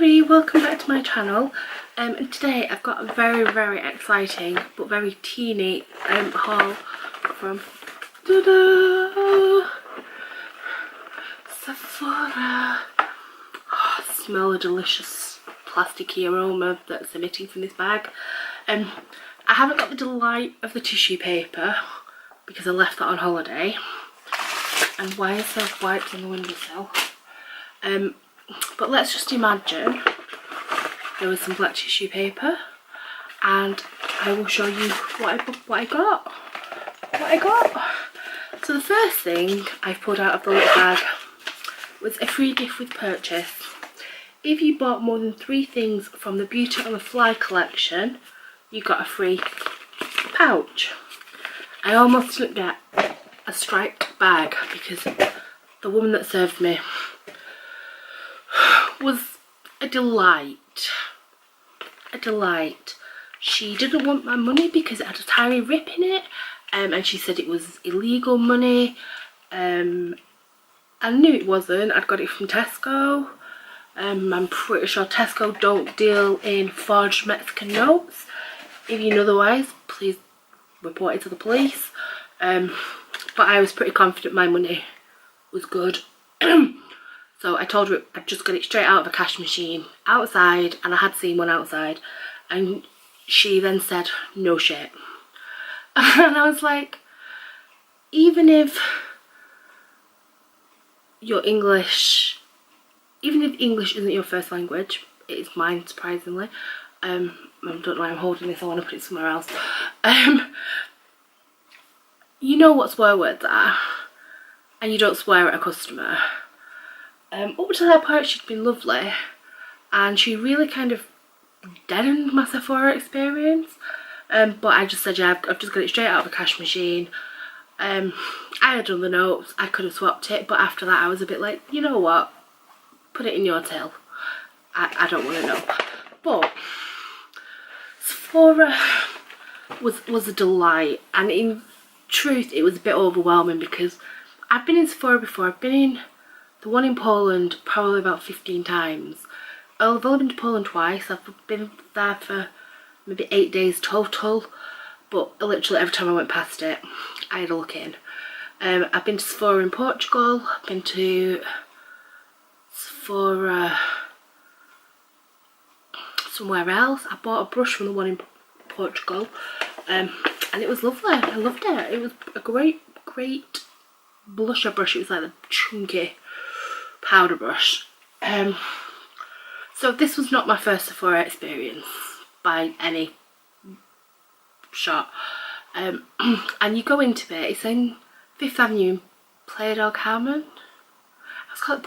Hello, welcome back to my channel. And today I've got a very exciting but very teeny haul from Sephora. Oh, smell the delicious plasticky aroma that's emitting from this bag. I haven't got the delight of the tissue paper because I left that on holiday. And why is there wipes on the windowsill? But let's just imagine there was some black tissue paper, and I will show you what I got. So the first thing I've pulled out of the little bag was a free gift with purchase. If you bought more than 3 things from the Beauty on the Fly collection, you got a free pouch. I almost didn't get a striped bag because the woman that served me was a delight. She didn't want my money because it had a tiny rip in it, and she said it was illegal money. I knew it wasn't. I'd got it from Tesco. I'm pretty sure Tesco don't deal in forged Mexican notes. If you know otherwise, please report it to the police. But I was pretty confident my money was good. So I told her I'd just got it straight out of a cash machine outside, and I had seen one outside, and she then said no shit. And I was like, even if English isn't your first language, it is mine surprisingly. I don't know why I'm holding this, I want to put it somewhere else. You know what swear words are, and you don't swear at a customer. Up to that point she'd been lovely, and she really kind of deadened my Sephora experience. But I just said, yeah, I've just got it straight out of a cash machine. I had done the notes, I could have swapped it, but after that I was a bit like, you know what, put it in your till. I don't want to know. But Sephora was a delight, and in truth it was a bit overwhelming because I've been in Sephora before. I've been in the one in Poland probably about 15 times. I've only been to Poland twice. I've been there for maybe 8 days total, but literally every time I went past it I had a look in. I've been to Sephora in Portugal, I've been to Sephora somewhere else. I bought a brush from the one in Portugal, and it was lovely. I loved it. It was a great blusher brush. It was like a chunky powder brush. So this was not my first Sephora experience by any shot. And you go into it, it's in 5th Avenue in Playa del Carmen. It's called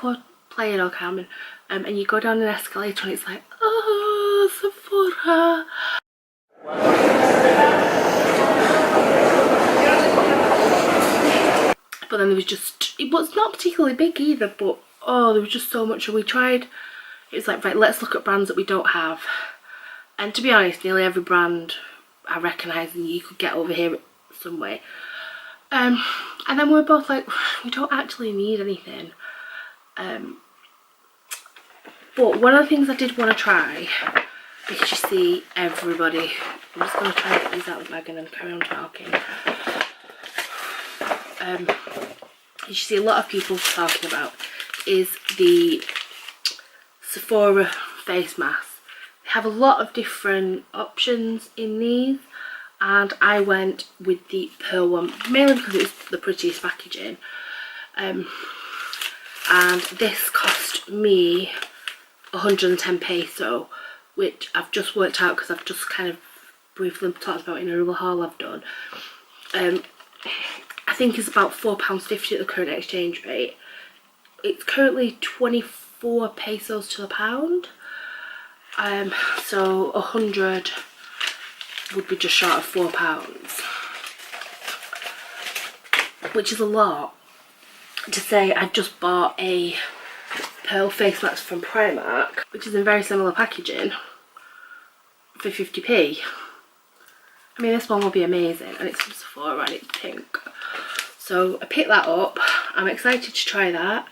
Playa del Carmen. And you go down an escalator and it's like, oh, Sephora. But then there was just, it was not particularly big either, but oh, there was just so much. And we tried, it was like, right, let's look at brands that we don't have. And to be honest, nearly every brand I recognise and you could get over here some way. And then we were both like, we don't actually need anything. But one of the things I did want to try, because you see everybody, I'm just going to try and get these out of the bag and then carry on talking. You see a lot of people talking about is the Sephora face masks. They have a lot of different options in these, and I went with the pearl one mainly because it was the prettiest packaging. And this cost me 110 peso, which I've just worked out because I've just kind of briefly talked about in another haul I've done. I think it's about £4.50 at the current exchange rate. It's currently 24 pesos to the pound. So 100 would be just short of £4, which is a lot. To say I just bought a pearl face mask from Primark, which is in very similar packaging, for 50p. I mean, this one will be amazing, and it's from Sephora and it's pink. So I picked that up. I'm excited to try that.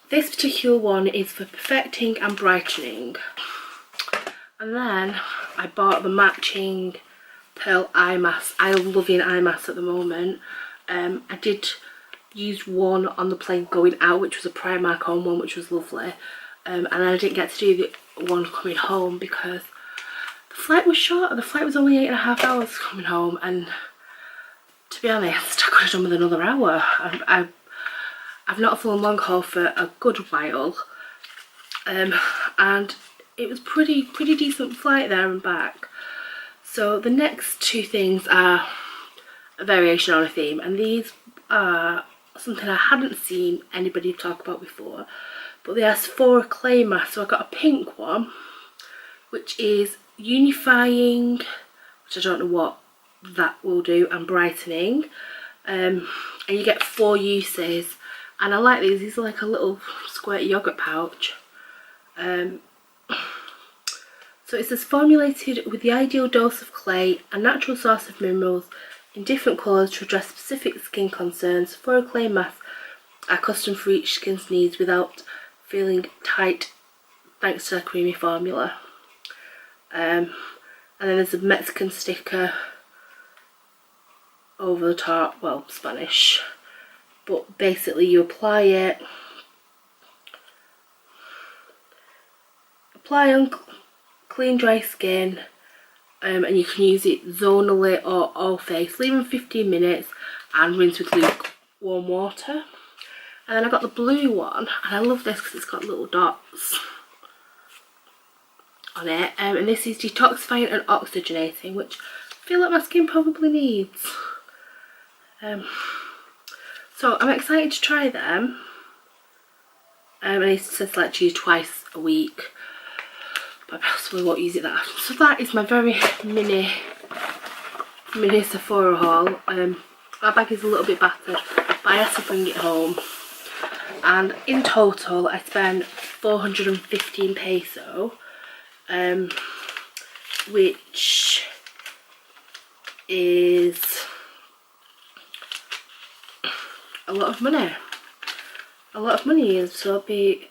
This particular one is for perfecting and brightening. And then I bought the matching pearl eye mask. I'm loving eye masks at the moment. I did use one on the plane going out, which was a Primark home one, which was lovely. And I didn't get to do the one coming home because the flight was short. The flight was only 8.5 hours coming home, and to be honest, I could have done with another hour. I've not flown long haul for a good while, and it was pretty decent flight there and back. So the next two things are a variation on a theme, and these are something I hadn't seen anybody talk about before, but they are Sephora clay masks. So I got a pink one, which is unifying, which I don't know what that will do, and brightening, and you get 4 uses, and I like these are like a little squirt yogurt pouch. So it says formulated with the ideal dose of clay, a natural source of minerals in different colours to address specific skin concerns. Sephora clay masks are custom for each skin's needs without feeling tight thanks to their creamy formula. And then there's a Mexican sticker over the top, well, Spanish, but basically you apply it, apply on clean dry skin, and you can use it zonally or all face. Leave them 15 minutes and rinse with lukewarm water. And then I got the blue one, and I love this because it's got little dots on it, and this is detoxifying and oxygenating, which I feel like my skin probably needs. So I'm excited to try them, and it says like to use twice a week, but I possibly won't use it that often. So that is my very mini Sephora haul. My bag is a little bit battered, but I had to bring it home, and in total I spent 415 peso, which is a lot of money. So it'll be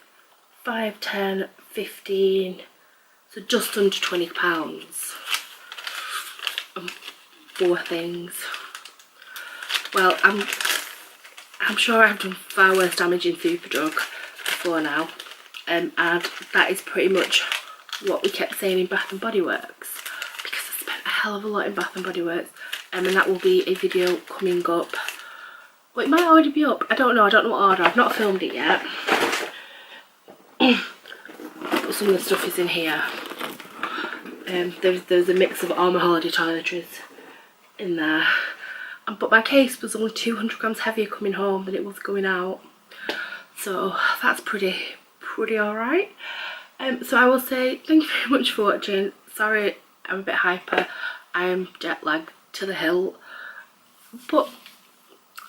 5, 10, 15, so just under £20 for things. Well, I'm sure I've done far worse damage in Superdrug before now, and that is pretty much what we kept saying in Bath and Body Works, because I spent a hell of a lot in Bath and Body Works, and that will be a video coming up. Well, it might already be up, I don't know what order, I've not filmed it yet. But some of the stuff is in here. There's a mix of all my holiday toiletries in there. But my case was only 200 grams heavier coming home than it was going out. So that's pretty alright. So I will say thank you very much for watching. Sorry I'm a bit hyper, I am jet lagged to the hill, but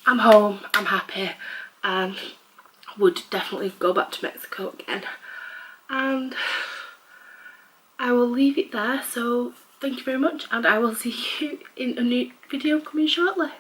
I'm home, I'm happy, and would definitely go back to Mexico again. And I will leave it there, so thank you very much, and I will see you in a new video coming shortly.